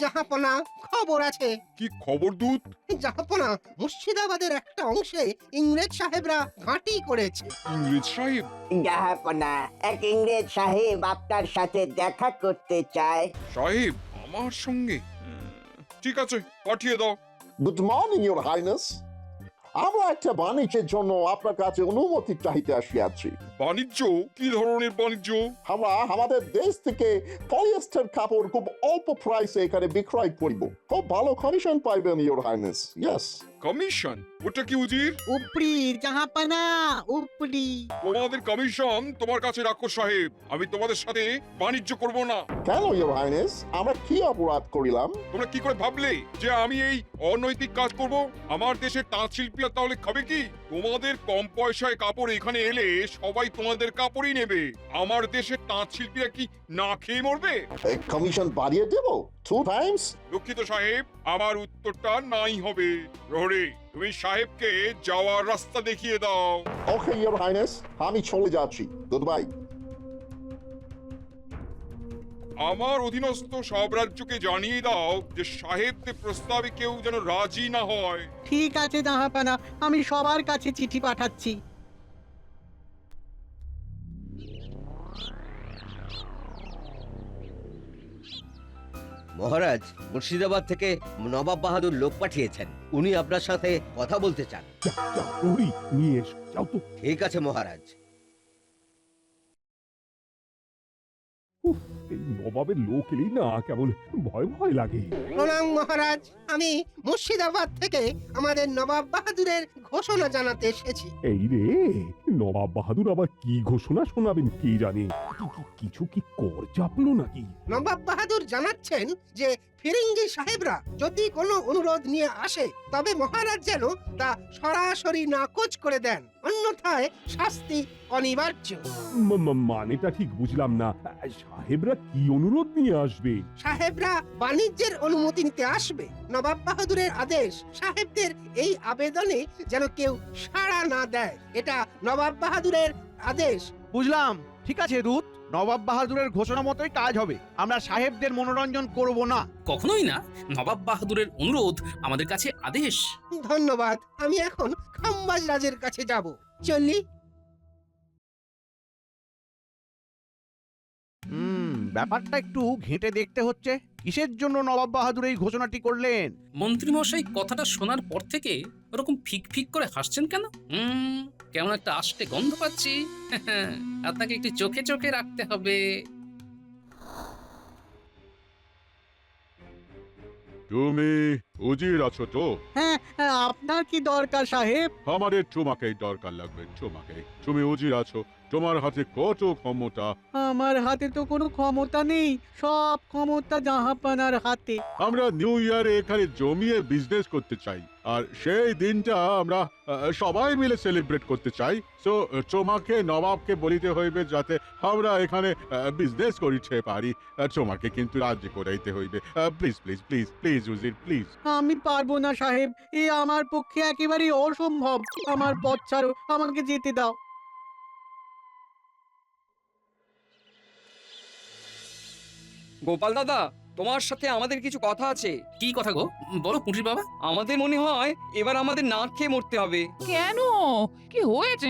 জাহাপনা, খবর আছে। কি খবর দূত? জাহাপনা, মুর্শিদাবাদের একটা অংশে ইংরেজ সাহেবরা ঘাঁটি করেছে। ইংরেজ সাহেব? জাহাপনা, এক ইংরেজ সাহেব আপনার সাথে দেখা করতে চায়। সাহেব আমার সঙ্গে? ঠিক আছে, পাঠিয়ে দাও। Good morning your highness. আমরা একটা বাণিজ্যের জন্য আপনার কাছে অনুমতি চাইতে আসিয়াছি। বাণিজ্য? কি ধরনের বাণিজ্য? আমরা আমাদের দেশ থেকে পলিয়েস্টার কাপড় খুব অল্প প্রাইসে এখানে বিক্রয় করিব। খুব ভালো কমিশন পাইবেন ইউর হাইনেস। ইয়েস। কমিশন? ওটা কি উজির? উপরি জাহাপানা, উপরি। তোমাদের কমিশন তোমার কাছে রাখো সাহেব। আমি তোমাদের সাথে বাণিজ্য করব না। কেন ইউর হাইনেস? আমরা কি অপরাধ করিলাম? তোমরা কি করে ভাবলে যে আমি এই অনৈতিক কাজ করব? আমার দেশের তাঁত শিল্পীরা তাহলে খাবে কি? তোমাদের কম পয়সায় কাপড় এখানে এলে সবাই তোমাদের কাপড়ই নেবে। আমার দেশের তাঁত শিল্পীরা কি না খেয়ে মরবে? কমিশন বাড়িয়ে দেব 2 টাইমস। দুঃখিত সাহেব, আমার উত্তরটা নাই হবে। প্রহরী, তুমি সাহেবকে যাওয়ার রাস্তা দেখিয়ে দাও। ওকে ইউর হাইনেস, আমি চলে যাচ্ছি। Good bye. আমার অধীনস্থ সব রাজ্যকে জানিয়ে দাও যে সাহেবদের প্রস্তাবে কেউ যেন রাজি না হয়। ঠিক আছে জাহাপানা, আমি সবার কাছে চিঠি পাঠাচ্ছি। মহারাজ, মুর্শিদাবাদ থেকে নবাব বাহাদুর লোক পাঠিয়েছেন। উনি আপনার সাথে কথা বলতে চান। নিয়ে এসো, যাও তো। ঠিক আছে মহারাজ। এই নবাবের লোক এলেই না কেমন ভয় ভয় লাগে। প্রণাম মহারাজ, আমি মুর্শিদাবাদ থেকে আমাদের নবাব বাহাদুরের ঘোষণা জানাতে এসেছি। এই রে, নবাব বাহাদুর আবার কি ঘোষণা শোনাবেন কে জানে। কিছু কি কর চাপলো নাকি? নবাব বাহাদুর জানাচ্ছেন যে ফিরিঙ্গি সাহেবরা যদি কোনো অনুরোধ নিয়ে আসে তবে মহারাজ যেন তা সরাসরি নাকচ করে দেন, অন্যথায় শাস্তি অনিবার্য। মানেটা ঠিক বুঝলাম না। সাহেবরা কি অনুরোধ নিয়ে আসবে? সাহেবরা বাণিজ্যের অনুমতি নিতে আসবে। নবাব বাহাদুরের আদেশ, সাহেবদের এই আবেদনে যেন কেউ সাড়া না দেয়। এটা নবাব বাহাদুরের আদেশ। বুঝলাম, ঠিক আছে দূত, নবাব বাহাদুরের ঘোষণা মতোই কাজ হবে। আমরা সাহেবদের মনোরঞ্জন করব না। কখনোই না। নবাব বাহাদুরের অনুরোধ আমাদের কাছে আদেশ। ধন্যবাদ। আমি এখন খাম্বাজ রাজের কাছে যাব। চলি। ব্যাপারটা একটু ঘেঁটে দেখতে হচ্ছে। কিসের জন্য নবাব বাহাদুর এই ঘোষণাটি করলেন? মন্ত্রীমশাই কথাটা শোনার পর থেকে ওরকম ফিক ফিক করে হাসছেন কেন? কেমন একটা আষ্টে গন্ধ পাচ্ছি। আপনাকে একটু চোখে চোখে রাখতে হবে। তুমি উজির আছো তো? হ্যাঁ, আপনার কি দরকার সাহেব? আমাদের তোমাকেই দরকার লাগবে, তোমাকে। তুমি উজির আছো, তোমার হাতে কত ক্ষমতা। আমার হাতে তো কোনো ক্ষমতা নেই, সব ক্ষমতা জাহাপানার হাতে। আমরা নিউ ইয়ারে এখানে জমিয়ে বিজনেস করতে চাই, আর সেই দিনটা আমরা সবাই মিলে সেলিব্রেট করতে চাই। সো তোমাকে নবাবকে বলিতে হইবে যাতে আমরা এখানে বিজনেস করিতে পারি। তোমাকে কিন্তু রাজি করাইতে হইবে। Please please please please Uzir, please. আমি পারবো না সাহেব, এ আমার পক্ষে একেবারে অসম্ভব। আমার পথ ছাড়ো, আমাকে যেতে দাও। গোপাল দাদা, তোমার সাথে আমাদের কিছু কথা আছে। কি কথা গো? বলো পুঁটির বাবা। আমাদের মনে হয় এবার আমাদের না খেয়ে মরতে হবে। কেন? কি হয়েছে?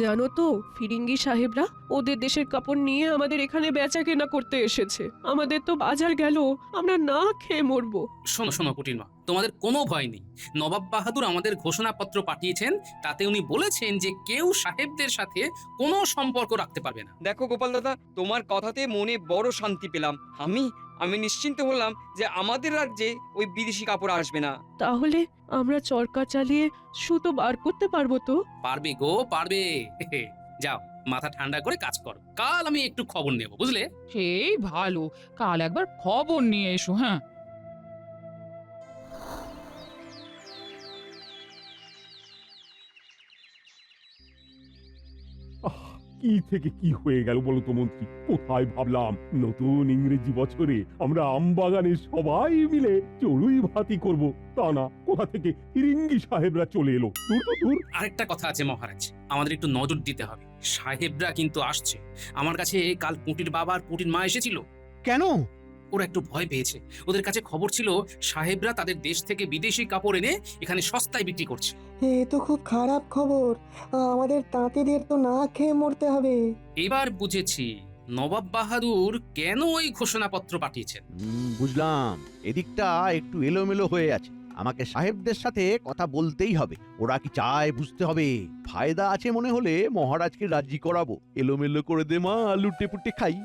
জানো তো, ফিরিঙ্গি সাহেবরা ওদের দেশের কাপড় নিয়ে আমাদের এখানে বেচা কেনা করতে এসেছে। আমাদের তো বাজার গেল, আমরা না খেয়ে মরবো। শোনো শোনো পুঁটির মা, তোমাদের কোনো ভয় নেই। নবাব বাহাদুর আমাদের ঘোষণাপত্র পাঠিয়েছেন, তাতে উনি বলেছেন যে কেউ সাহেবদের সাথে কোনো সম্পর্ক রাখতে পারবে না। দেখো গোপাল দাদা, তোমার কথাতে মনে বড় শান্তি পেলাম। আমি নিশ্চিন্ত হলাম যে আমাদের রাজ্যে ওই বিদেশি কাপড় আসবে না। তাহলে আমরা চরকা চালিয়ে সুতো বার করতে পারবো তো? পারবে গো, পারবে। যাও, মাথা ঠান্ডা করে কাজ করো। কাল আমি একটু খবর নেব, বুঝলে? সেই ভালো, কাল একবার খবর নিয়ে এসো। হ্যাঁ, কি থেকে কি হয়ে গেল বলো তো মন্ত্রী? কোথায় ভাবলাম নতুন ইংরেজি বছরে আমরা আমবাগানের সবাই মিলে চড়ুই ভাতি করব, তা না, কোথা থেকে ফিরিঙ্গি সাহেবরা চলে এলো। দূর তো দূর। আরেকটা কথা আছে মহারাজ, আমাদের একটু নজর দিতে হবে। সাহেবরা কিন্তু আসছে। আমার কাছে কাল পুঁটির বাবা আর পুঁটির মা এসেছিল। কেন? ওরা একটু ভয় পেয়েছে। ওদের কাছে খবর ছিল সাহেবরা তাদের দেশ থেকে বিদেশি কাপড় এনে এখানে সস্তায় বিক্রি করছে। এ তো খুব খারাপ খবর, আমাদের তাঁতিদের তো না খেয়ে মরতে হবে। এবার বুঝেছি নবাব বাহাদুর কেন ওই ঘোষণাপত্র পাঠিয়েছেন। বুঝলাম, এদিকটা একটু এলোমেলো হয়ে আছে। আমাকে সাহেবদের সাথে কথা বলতেই হবে। ওরা কি চায় বুঝতে হবে। ফায়দা আছে মনে হলে মহারাজকে রাজি করাবো। এলোমেলো করে দে মা, লুটে পুটে খাই।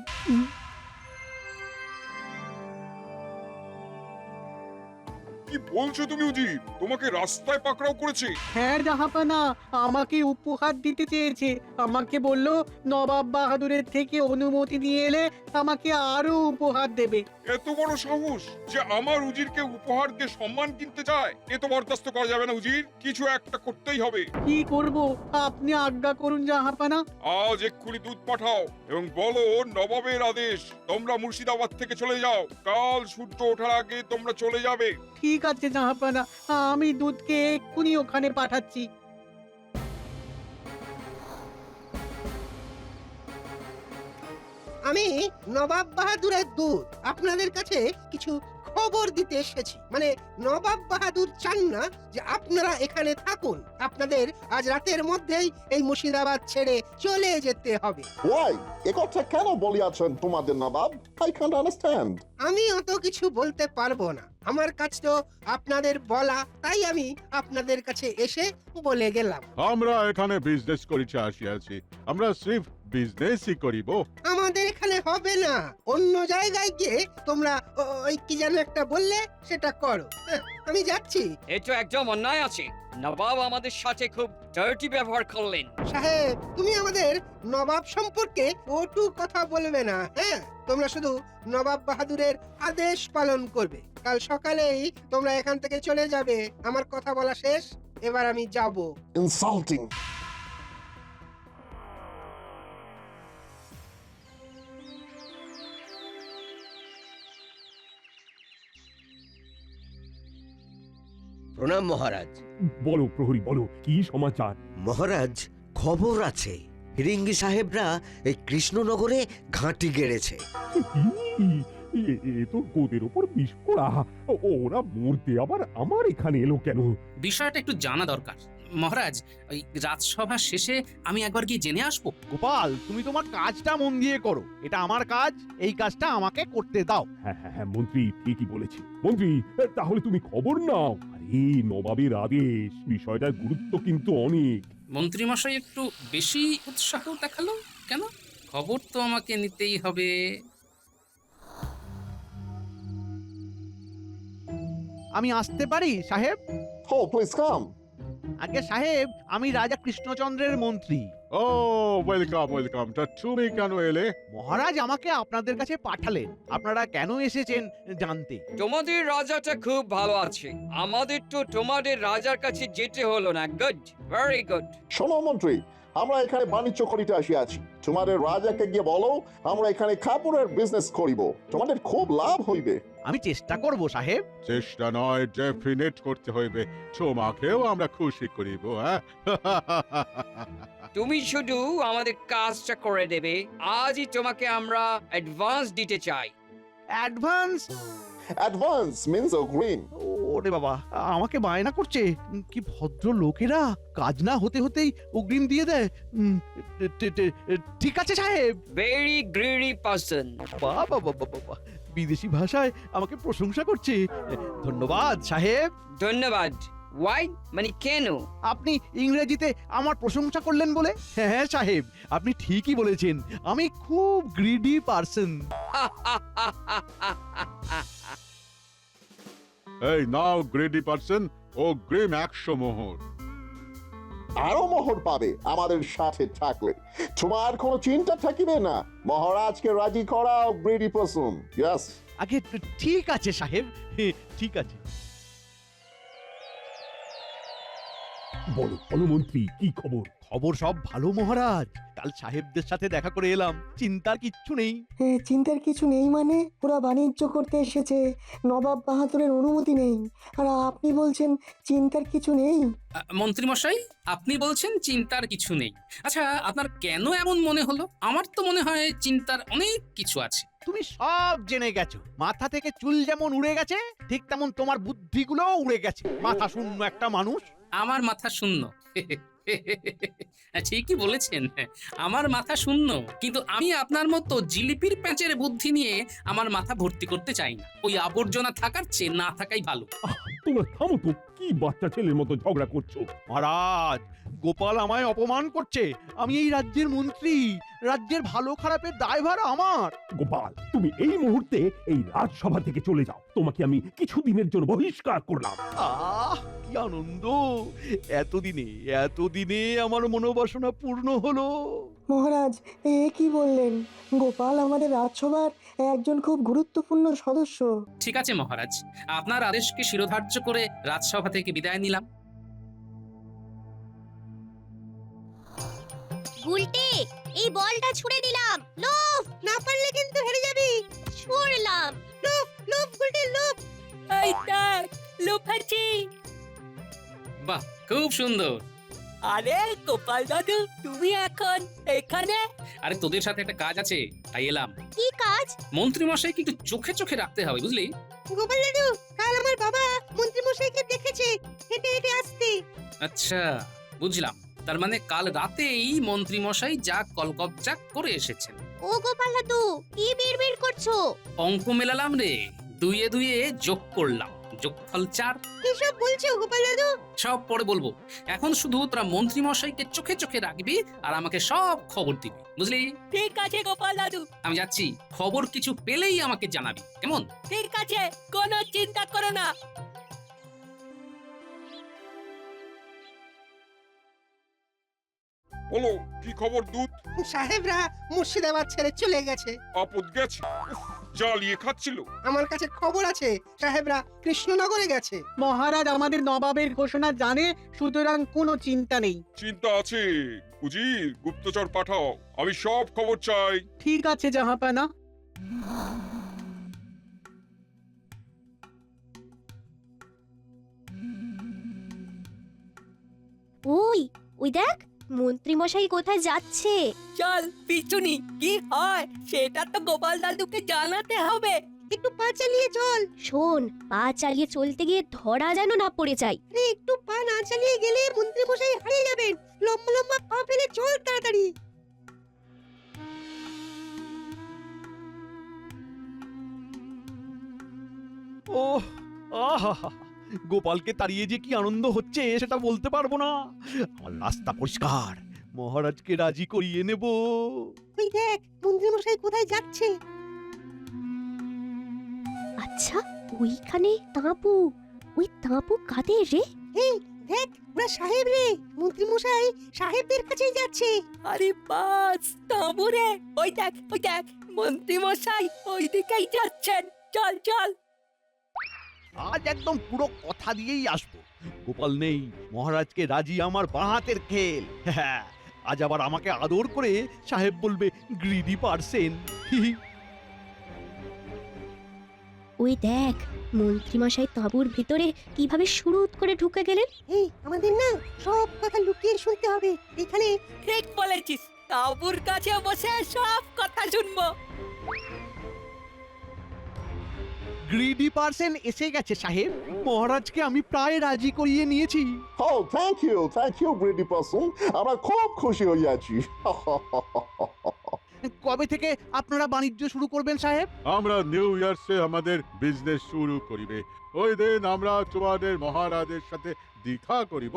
কি বলছো তুমি উজির? তোমাকে রাস্তায় পাকড়াও করেছে? হ্যাঁ জাহাপানা, আমাকে উপহার দিতে চেয়েছে। আমাকে বলল নবাব বাহাদুরের থেকে অনুমতি নিয়ে এলে আমাকে আরো উপহার দেবে। এত বড় সাহস যে আমার উজিরকে উপহার দিয়ে সম্মান কিনতে চায়! এ তো বরদাস্ত করা যাবে না উজির, কিছু একটা করতেই হবে। কি করব আপনি আজ্ঞা করুন জাহাপানা। আজ এক্ষুনি দুধ পাঠাও এবং বলো নবাবের আদেশ, তোমরা মুর্শিদাবাদ থেকে চলে যাও। কাল সূর্য ওঠার আগে তোমরা চলে যাবে। ঠিক আছে জাহাপানা, আমি দুধকে এক্ষুনি ওখানে পাঠাচ্ছি। আমি নবাব বাহাদুরের দূত আপনাদের কাছে কিছু খবর দিতে এসেছি। মানে নবাব বাহাদুর চান না যে আপনারা এখানে থাকুন। আপনাদের আজ রাতের মধ্যেই এই মুর্শিদাবাদ ছেড়ে চলে যেতে হবে। ওয়াই এ কথা কেন বলিয়াছেন তোমাদের নবাব? I can't understand. আমি অত কিছু বলতে পারবো না, আমার কাছ তো আপনাদের বলা, তাই আমি আপনাদের কাছে এসে বলে গেলাম। আমরা এখানে বিজনেস করিতে আসিয়াছি, আমরা সির্ফ বিজনেসই করিব। আমাদের এখানে হবে না, অন্য জায়গায় গিয়ে তোমরা ওই কি যেন একটা বললে সেটা করো। আমি যাচ্ছি। এই তো একদম অন্যায় আছে। নবাব আমাদের সাথে খুব ডার্টি ব্যবহার করলেন। সাহেব, তুমি আমাদের নবাব সম্পর্কে ওটু কথা বলবে না। হ্যাঁ, তোমরা শুধু নবাব বাহাদুরের আদেশ পালন করবে। কাল সকালেই তোমরা এখান থেকে চলে যাবে। আমার কথা বলা শেষ, এবার আমি যাব। ইনসাল্টিং। প্রণাম মহারাজ। বলো প্রহরী, বলো কি সমাচার? মহারাজ, খবর আছে ফিরিঙ্গি সাহেবরা এই কৃষ্ণনগরে ঘাঁটি গেড়েছে। এ তো গোদের ওপর বিস্ফোরা। ওরা মরতে আবার আমার এখানে এলো কেন? বিষয়টা একটু জানা দরকার। মহারাজ, ওই রাজসভা শেষে আমি একবার গিয়ে জেনে আসবো। গোপাল, তুমি তোমার কাজটা মন দিয়ে করো। এটা আমার কাজ, এই কাজটা আমাকে করতে দাও। হ্যাঁ হ্যাঁ হ্যাঁ, মন্ত্রী ঠিকই বলেছে। মন্ত্রী, তাহলে তুমি খবর নাও। আরে নবাবের আদেশ, বিষয়টার গুরুত্ব কিন্তু অনেক। মন্ত্রী মশাই একটু বেশি উৎসাহ দেখালো কেন? খবর তো আমাকে নিতেই হবে। আমি আসতে পারি সাহেব? Oh, please come. আগে সাহেব, আমি রাজা কৃষ্ণচন্দ্রের মন্ত্রী। ও ওয়েলকাম ওয়েলকাম। তা তুমি কেন এলে? মহারাজ আমাকে আপনাদের কাছে পাঠালেন আপনারা কেন এসেছেন জানতে। তোমাদের রাজাটা খুব ভালো আছে, আমাদের তো তোমাদের রাজার কাছে যেতে হলো না। Good, very good. শোনো মন্ত্রী, আমরা এখানে বাণিজ্য করিতে আসিয়াছি। তোমাদের রাজাকে গিয়ে বলো আমরা এখানে কাপড়ের বিজনেস করিব, তোমাদের খুব লাভ হইবে। আমি চেষ্টা করব সাহেব। চেষ্টা নয়, ডেফিনেট করতে হইবে। তোমাকেও আমরা খুশি করিব। হ্যাঁ তুমি শুধু আমাদের কাজটা করে দেবে। আজই তোমাকে আমরা অ্যাডভান্স দিতে চাই। অ্যাডভান্স? অ্যাডভান্স মিন্স অগ্রিম। ওরে বাবা, আমাকে বায়না করছে। কি ভদ্র লোকেরা, কাজ না হতে হতেই অগ্রিম দিয়ে দেয়। ঠিক আছে সাহেব। Very greedy person. বাবা বাবা বাবা, বিদেশি ভাষায় আমাকে প্রশংসা করছে। ধন্যবাদ সাহেব। ধন্যবাদ। ওয়াই মানে কেন? আপনি ইংরেজিতে আমার প্রশংসা করলেন বলে। হ্যাঁ সাহেব, আপনি ঠিকই বলেছেন, আমি খুব গ্রিডি পারসন। এই নাও গ্রেডি পারসন, ও গ্রিম 100 মোহর। আরো মোহর পাবে আমাদের সাথে থাকলে। তোমার কোনো চিন্তা থাকিবে না। মহারাজকে রাজি করাও গ্রেডি পারসন। ইয়েস। আগে ঠিক আছে সাহেব, ঠিক আছে। বলো বলো মন্ত্রী, কি খবর? খবর সব ভালো মহারাজ। কাল সাহেবদের সাথে দেখা করে এলাম, চিন্তার কিচ্ছু নেই। চিন্তার কিছু নেই মানে? ওরা বাণিজ্য করতে এসেছে, নবাব বাহাদুরের অনুমতি নেই, আর আপনি বলছেন চিন্তার কিছু নেই? মন্ত্রী মশাই, আপনি বলছেন চিন্তার কিছু নেই। আচ্ছা, আপনার কেন এমন মনে হলো? আমার তো মনে হয় চিন্তার অনেক কিছু আছে। তুমি সব জেনে গেছো। মাথা থেকে চুল যেমন উড়ে গেছে, ঠিক তেমন তোমার বুদ্ধিগুলোও উড়ে গেছে। মাথা শূন্য একটা মানুষ। আমার মাথা শূন্য। ঠিকই বলেছেন, আমার মাথা শূন্য, কিন্তু আমি আপনার মতো জিলিপির প্যাঁচের বুদ্ধি নিয়ে আমার মাথা ভর্তি করতে চাই না। ওই আবর্জনা থাকার চেয়ে না থাকাই ভালো। তোমরা থামো তো, কি বাচ্চা ছেলের মতো ঝগড়া করছো? মহারাজ, গোপাল আমায় অপমান করছে। আমি এই রাজ্যের মন্ত্রী, রাজ্যের ভালো খারাপের দায়ভার আমার। গোপাল, তুমি এই মুহূর্তে এই রাজসভা থেকে চলে যাও। তোমাকে আমি কিছুদিনের জন্য বহিষ্কার করলাম। কি আনন্দ! এতদিনে আমার মনোবাসনা পূর্ণ হলো। মহারাজ, এ কি বললেন? গোপাল আমাদের রাজসভার একজন খুব গুরুত্বপূর্ণ সদস্য। ঠিক আছে মহারাজ, আপনার আদেশকে শিরোধার্য করে রাজসভা থেকে বিদায় নিলাম। উল্টে এই বলটা ছুঁড়ে দিলাম। লোভ, না পারলে কিন্তু হেরে যাবি। ছুঁড়লাম। লোভ, লোভ গুলটে লোভ। এই দেখ, লোফাচ্ছি। বাহ, খুব সুন্দর। আরে গোপাল দাদু, তুমি এখন এখানে? আরে তোদের সাথে একটা কাজ আছে, তাই এলাম। কি কাজ? মন্ত্রী মশাইকে একটু চোখে চোখে রাখতে হবে, বুঝলি? গোপাল দাদু, কাল আমার বাবা মন্ত্রী মশাইকে দেখেছে হেঁটে হেঁটে আসতে। আচ্ছা, বুঝলাম। তার মানে কাল রাতেই মন্ত্রী মশাই যা কলকবজা করে এসেছেন। ও গোপাল দাদু, কি বিড়বিড় করছো? অঙ্ক মেলালাম রে, দুইয়ে দুইয়ে যোগ করলাম, যোগফল 4। কি সব বলছো গোপাল দাদু? সব পরে বলবো, এখন শুধু তোরা মন্ত্রী মশাইকে চোখে চোখে রাখবি আর আমাকে সব খবর দিবি, বুঝলি? ঠিক আছে গোপাল দাদু। আমি যাচ্ছি, খবর কিছু পেলেই আমাকে জানাবি, কেমন? ঠিক আছে, কোনো চিন্তা করো না। বলো, কি খবর দূত? সাহেবরা মুর্শিদাবাদ ছেড়ে চলে গেছে। আপদ গেছে? উফ, জ্বালিয়ে খাচ্ছিল। আমার কাছে খবর আছে সাহেবরা কৃষ্ণনগরে গেছে। মহারাজ আমাদের নবাবের ঘোষণা জানে, সুতরাং কোনো চিন্তা নেই। চিন্তা আছে। উজির, গুপ্তচর পাঠাও, আমি সব খবর চাই। ঠিক আছে জাহাপানা। ওই, ওই দেখ, মন্ত্রী মশাই কোথায় যাচ্ছে। চল পিছুনি, কি হয় সেটা তো গোপাল দাদুকে জানাতে হবে। একটু পা চালিয়ে চল। শোন, পা চালিয়ে চলতে গিয়ে ধরা যেন না পড়ে যায়। একটু পা না চালিয়ে গেলে মন্ত্রী মশাই হারিয়ে যাবেন। লম্বা লম্বা পা ফেলে চল তাড়াতাড়ি। ওহ, আহা! গোপালকে তাড়িয়ে যে কি আনন্দ হচ্ছে সেটা বলতে পারবো না। আমার রাস্তা পরিষ্কার, মহারাজকে রাজি করিয়ে নেব। ওই দেখ, মন্ত্রী মশাই কোথায় যাচ্ছে। আচ্ছা, ওইখানে তাঁবু। ওই তাঁবু কাদের রে? এই দেখ, ওরা সাহেব রে। মন্ত্রী মশাই সাহেবদের কাছেই যাচ্ছে। আরে বাস, তাঁবুরে। ওই দেখ, ওই দেখ, মন্ত্রী মশাই ওই দিকেই যাচ্ছেন। চল চল। আজ একদম পুরো কথা দিয়েই আসবো। গোপাল নেই, মহারাজকে রাজি আমার বাঁ হাতের খেল। হ্যাঁ, আজ আবার আমাকে আদর করে সাহেব বলবে গ্রিডি পার্সেন। ওই দেখ, মন্ত্রী মশাই তাঁবুর ভিতরে কিভাবে শুরুত করে ঢুকে গেলেন। এই, আমাদের না সব কথা লুকিয়ে শুনতে হবে। এখানে ঠিক বলেছিস, তাঁবুর কাছে বসে সব কথা শুনবো। গ্রিডি পার্সেন এসে গেছে সাহেব। মহারাজকে আমি প্রায় রাজি করিয়ে নিয়েছি। Oh, thank you, greedy person. আমরা খুব খুশি হয়ে আছি। কবে থেকে আপনারা বাণিজ্য শুরু করবেন সাহেব? আমরা নিউ ইয়ার্সে আমাদের বিজনেস শুরু করিবে। ওই দিন আমরা তোমাদের মহারাজের সাথে দেখা করিব।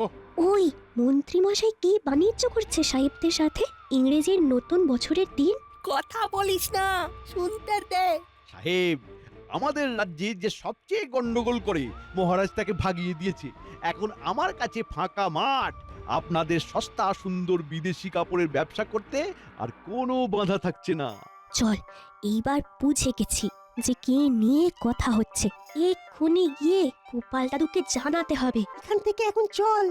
ওই মন্ত্রী মশাই কি বাণিজ্য করছে সাহেবদের সাথে? ইংরেজির নতুন বছরের দিন। কথা বলিস না, শুনতে দে। সাহেব, আমাদের রাজ্যে যে সবচেয়ে গন্ডগোল করে মহারাজ তাকে ভাগিয়ে দিয়েছে। এখন আমার কাছে ফাঁকা মাঠ। আপনাদের সস্তা সুন্দর বিদেশি কাপড়ের ব্যবসা করতে আর কোনো বাধা থাকছে না। চল, এইবার বুঝে গেছি যে কে নিয়ে কথা হচ্ছে। এক্ষুনি গিয়ে গোপাল দাদুকে জানাতে হবে। এখান থেকে এখন চল।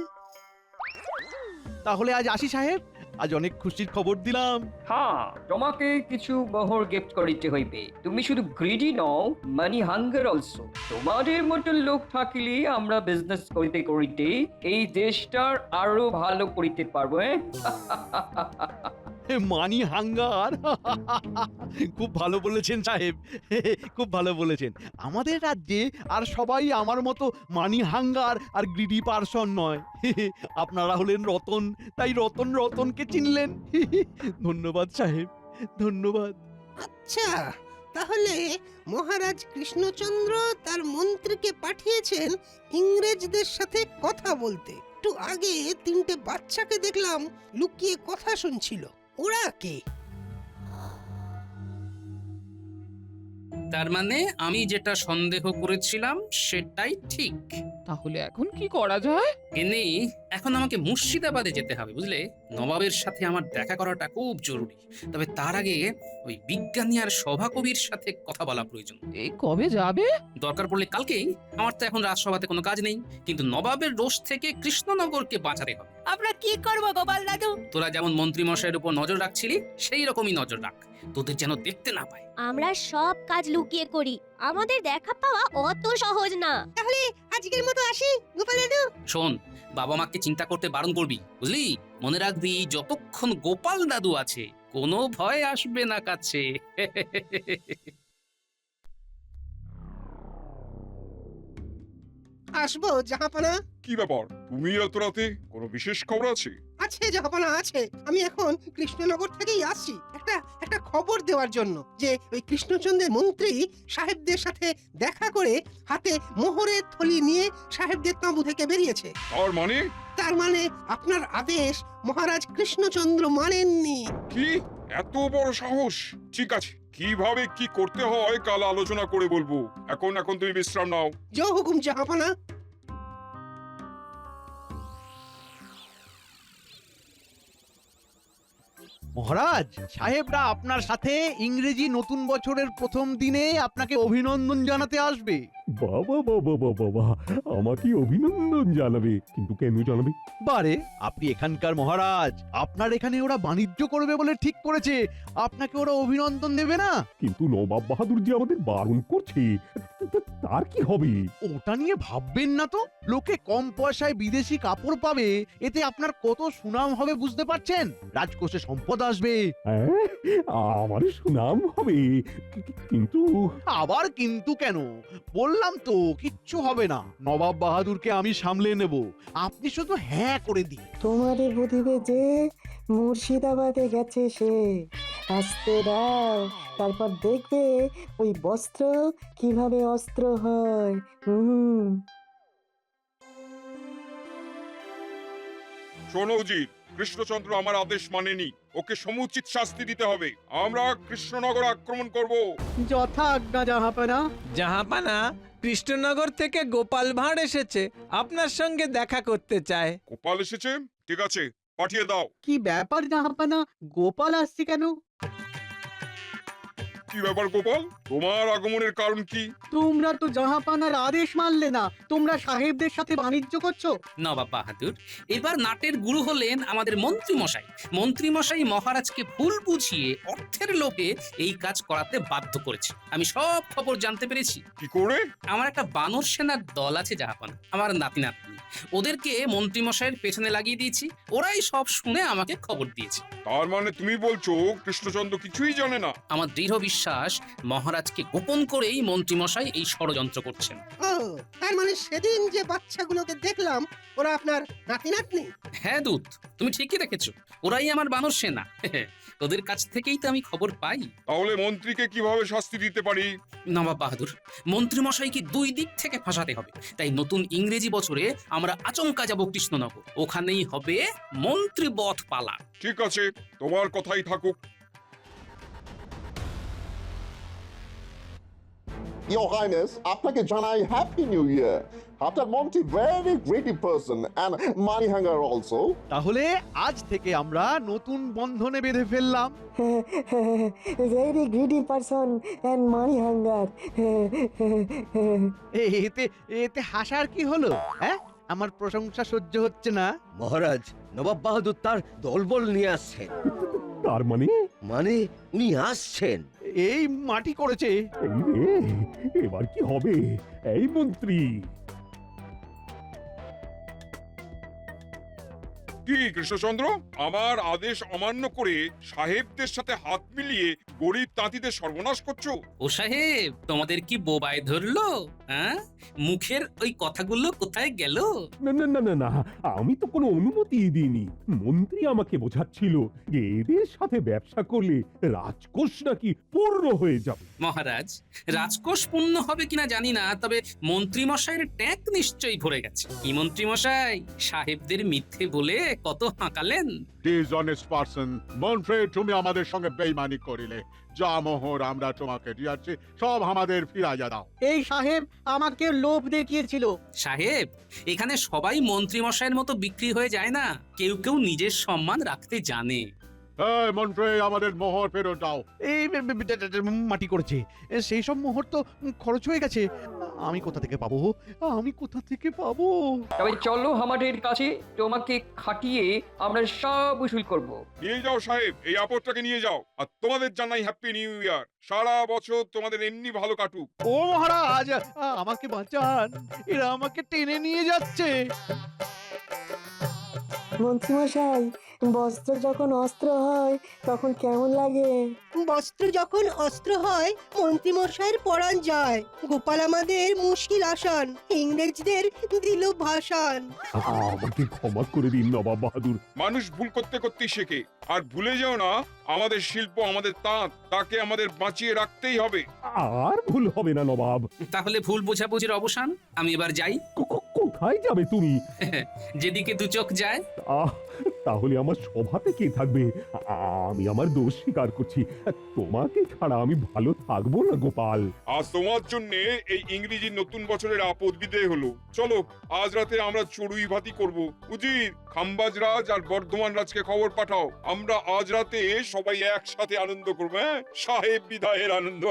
তাহলে আজ আসি সাহেব, আজ অনেক খুশির খবর দিলাম। হ্যাঁ, তোমাকে কিছু মোহর গিফট করিতে হইবে। তুমি শুধু গ্রিডি নও, মানি হাঙ্গার অলসো। তোমাদের মতো লোক থাকিলে আমরা বিজনেস করিতে করিতে এই দেশটার আরো ভালো করিতে পারবো। মানি হাঙ্গার। খুব ভালো বলেছেন সাহেব, খুব ভালো বলেছেন। আমাদের রাজ্যে আর সবাই আমার মতো মানি হাঙ্গার আর গ্রিডি পারসন নয়। আপনারা হলেন রতন, তাই রতন রতনকে চিনলেন। ধন্যবাদ সাহেব, ধন্যবাদ। আচ্ছা, তাহলে মহারাজ কৃষ্ণচন্দ্র তার মন্ত্রীকে পাঠিয়েছেন ইংরেজদের সাথে কথা বলতে। একটু আগে 3টে বাচ্চাকে দেখলাম লুকিয়ে কথা শুনছিল। ওরা কে? তার মানে আমি যেটা সন্দেহ করেছিলাম সেটাই ঠিক। তাহলে এখন কি করা যায়? এনে এখন আমাকে মুর্শিদাবাদে যেতে হবে, বুঝলে? নবাবের সাথে আমার দেখা করাটা খুব জরুরি। তবে তার আগে ওই বিজ্ঞানী আর সভাকবির সাথে কথা বলা প্রয়োজন। এই কবে যাবে? দরকার পড়লে কালকেই। আমার তো এখন রাজসভাতে কোনো কাজ নেই, কিন্তু নবাবের রোষ থেকে কৃষ্ণনগরকে বাঁচাতে হবে। আমরা কি করব গোপাল দাদু? তোরা যেমন মন্ত্রী মশাইয়ের উপর নজর রাখছিলি, সেই রকমই নজর রাখ, তোদের যেন দেখতে না পায়। আমরা সব কাজ লুকিয়ে করি, আমাদের দেখা পাওয়া অত সহজ না। তাহলে আজকের মতো আসি গোপাল দাদু। শোন, বাবা মাকে চিন্তা করতে বারণ করবি, বুঝলি? মনে রাখবি, যতক্ষণ গোপাল দাদু আছে কোনো ভয় আসবে না কাছে। আসবো জাহাপানা। কি ব্যাপার, তুমি এত রাতে? কোনো বিশেষ খবর আছে? আছে জাহাপানা, আছে। আমি এখন কৃষ্ণনগর থেকেই আসছি একটা খবর দেওয়ার জন্য, যে ওই কৃষ্ণচন্দ্রের মন্ত্রী সাহেবদের সাথে দেখা করে হাতে মোহরের থলি নিয়ে সাহেবদের তাঁবু থেকে বেরিয়েছে। তার মানে আপনার আদেশ মহারাজ কৃষ্ণচন্দ্র মানেননি। কি এত বড় সাহস? ঠিক আছে, কিভাবে কি করতে হয় কাল আলোচনা করে বলবো। এখন তুমি বিশ্রাম নাও। জয় হুকুম জাহাপানা। মহারাজ, সাহেবরা আপনার সাথে ইংরেজি নতুন বছরের প্রথম দিনে আপনাকে অভিনন্দন জানাতে আসবে। বাবা বাবা বাবা বাবা, আমাকে অভিনন্দন জানাবে? কিন্তু কেন জানাবে? বারে, আপনি এখানকার মহারাজ, আপনার এখানে ওরা বাণিজ্য করবে বলে ঠিক করেছে, আপনাকে ওরা অভিনন্দন দেবে না? কিন্তু নবাব বাহাদুর যে আমাদের বারণ করছে, তার কি হবে? ওটা নিয়ে ভাববেন না তো। লোকে কম পয়সায় বিদেশি কাপড় পাবে, এতে আপনার কত সুনাম হবে বুঝতে পারছেন? রাজকোষে সম্পদ আসবে। হ্যাঁ, আমার সুনাম হবে, কিন্তু আবার কিন্তু কেন? বললাম তো কিচ্ছু হবে না, নবাব বাহাদুরকে আমি সামলে নেব, আপনি শুধু হ্যাঁ করে দিন। তোমারে বুঝিবে যে মুর্শিদাবাদে গেছে সে, আসতে দাও, তারপর দেখবে ওই বস্ত্র কিভাবে অস্ত্র হয়। শোনো উজির, কৃষ্ণচন্দ্র আমার আদেশ মানেনি, ওকে সমুচিত শাস্তি দিতে হবে। আমরা কৃষ্ণনগর আক্রমণ করব। যথা আজ্ঞা জাহাপানা। জাহাপানা, কৃষ্ণনগর থেকে গোপাল ভাঁড় এসেছে, আপনার সঙ্গে দেখা করতে চায়। গোপাল এসেছে? ঠিক আছে, পাঠিয়ে দাও। কি ব্যাপার জাহাপানা, গোপাল আসছে কেন? কি ব্যাপার গোপাল, তোমার আগমনের কারণ কি? তোমরা তো জাহাপানার আদেশ মানলে না, তোমরা সাহেবদের সাথে বাণিজ্য করছো। নবাব বাহাদুর, এবার নাটের গুরু হলেন আমাদের মন্ত্রী মশাই। মন্ত্রী মশাই মহারাজকে ভুল বুঝিয়ে অর্থের লোভে এই কাজ করাতে বাধ্য করেছে। আমি সব খবর জানতে পেরেছি। কি করে? আমার একটা বানর সেনার দল আছে জাহাপানা, আমার নাতি নাতনি, ওদেরকে মন্ত্রী মশাইয়ের পেছনে লাগিয়ে দিয়েছি, ওরাই সব শুনে আমাকে খবর দিয়েছে। তার মানে তুমি বলছো কৃষ্ণচন্দ্র কিছুই জানে না? আমার দৃঢ় বিশ্বাস, মহারাজকে গোপন করেই মন্ত্রী মশাই এই ষড়যন্ত্র করছেন। ও, তার মানে সেদিন যে বাচ্চাগুলোকে দেখলাম ওরা আপনার নাতি নাতনি? হ্যাঁ দূত, তুমি ঠিকই দেখেছো, ওরাই আমার বানর সেনা। ওদের কাছ থেকেই তো আমি খবর পাই। তাহলে মন্ত্রীকে কিভাবে শাস্তি দিতে পারি? নবাব বাহাদুর, মন্ত্রী মশাইকে 2 দিক থেকে ফাঁসাতে হবে। তাই নতুন ইংরেজি বছরে আমরা আচমকা যাব কৃষ্ণনগর, ওখানেই হবে মন্ত্রী বধ পালা। ঠিক আছে, তোমার কথাই থাকুক। Your Highness, আপনাকে জানাই হ্যাপি নিউ ইয়ার। আপনার মন্ত্রী very greedy person and money hunger also. তাহলে আজ থেকে আমরা নতুন বন্ধনে বেঁধে ফেললাম। Very greedy person and money hunger. এতে এতে হাসার কি হলো? হ্যাঁ, আমার প্রশংসা সহ্য হচ্ছে না। মহারাজ, নবাব বাহাদুর তার দলবল নিয়ে আসছেন। তার মানে উনি আসছেন। এই মাটি করেছে। এই রে, এবার কি হবে? এই মন্ত্রী, কি কৃষ্ণচন্দ্র, আমার আদেশ অমান্য করে সাহেবদের সাথে হাত মিলিয়ে গরিব তাঁতিদের সর্বনাশ করছো? ও সাহেব, তোমাদের কি বোবায় ধরলো? হ্যাঁ, মুখের ওই কথাগুলো কোথায় গেল? না না না না না, আমি তো কোনো অনুমতি দিইনি। মন্ত্রী আমাকে বোঝাচ্ছিল যে এদের সাথে ব্যবসা করলে রাজকোষ নাকি পূর্ণ হয়ে যাবে। মহারাজ, রাজকোষ পূর্ণ হবে কিনা জানি না, তবে মন্ত্রী মশাইয়ের ট্যাঙ্ক নিশ্চয়ই ভরে গেছে। কি মন্ত্রী মশাই, সাহেবদের মিথ্যে বলে কত হাঁকালেন। ডিসঅনেস্ট পারসন, মন্ত্রী তুমি আমাদের সঙ্গে বেইমানি করিলে। যা মোহর আমরা তোমাকে দিয়েছি সব আমাদের ফিরাইয়া দাও। এই সাহেব আমাকে লোভ দেখিয়েছিল। সাহেব, এখানে সবাই মন্ত্রী মশাইয়ের মতো বিক্রি হয়ে যায় না, কেউ কেউ নিজের সম্মান রাখতে জানে। এই মন্ত্রী, আমাদের মোহর ফেরত দাও। এই মাটি করেছে, সেই সব মোহর তো খরচ হয়ে গেছে। আমি কোথা থেকে পাবো? আমি কোথা থেকে পাবো? তবে চলো আমাদের কাছে, তোমাকে খাটিয়ে আমরা সব উসুল করব। নিয়ে যাও সাহেব, এই আপদটাকে নিয়ে যাও। আর তোমাদের জানাই হ্যাপি নিউ ইয়ার। সারা বছর তোমাদের এমনি ভালো কাটুক। ও মহারাজ, আমাকে বাঁচান, এরা আমাকে টেনে নিয়ে যাচ্ছে। মন্ত্রীমশাই, বস্ত্র যখন অস্ত্র হয় তখন কেমন লাগে? বস্ত্র যখন অস্ত্র হয় মন্ত্রীমশাইয়ের পরাণ যায়। গোপাল আমাদের মুশকিল আসান, ইংরেজদের দিল ভাসান। আমাকে ক্ষমা করে দিন নবাব বাহাদুর। মানুষ ভুল করতে করতেই শেখে। আর ভুলে যাও না, আমাদের শিল্প, আমাদের তাঁত, তাকে আমাদের বাঁচিয়ে রাখতেই হবে। আর ভুল হবে না নবাব। তাহলে ভুল বোঝাবুঝির অবসান। আমি এবার যাই। কোথায় যাবে তুমি? যেদিকে দু চোখ যায়। তাহলে আমার সভাতে কে থাকবে? আমি আমার দোষ স্বীকার করছি। তোমাকে ছাড়া আমি ভালো থাকবো না গোপাল। আজ তোমার জন্য এই ইংরেজি নতুন বছরের আপদ বিদেয় হলো। চলো, আজ রাতে আমরা চড়ুই ভাতি করব। উজির, খাম্বাজ রাজ আর বর্ধমান রাজকে খবর পাঠাও। আমরা আজ রাতে সবাই একসাথে আনন্দ করবো। হ্যাঁ, সাহেব বিদায়ের আনন্দ।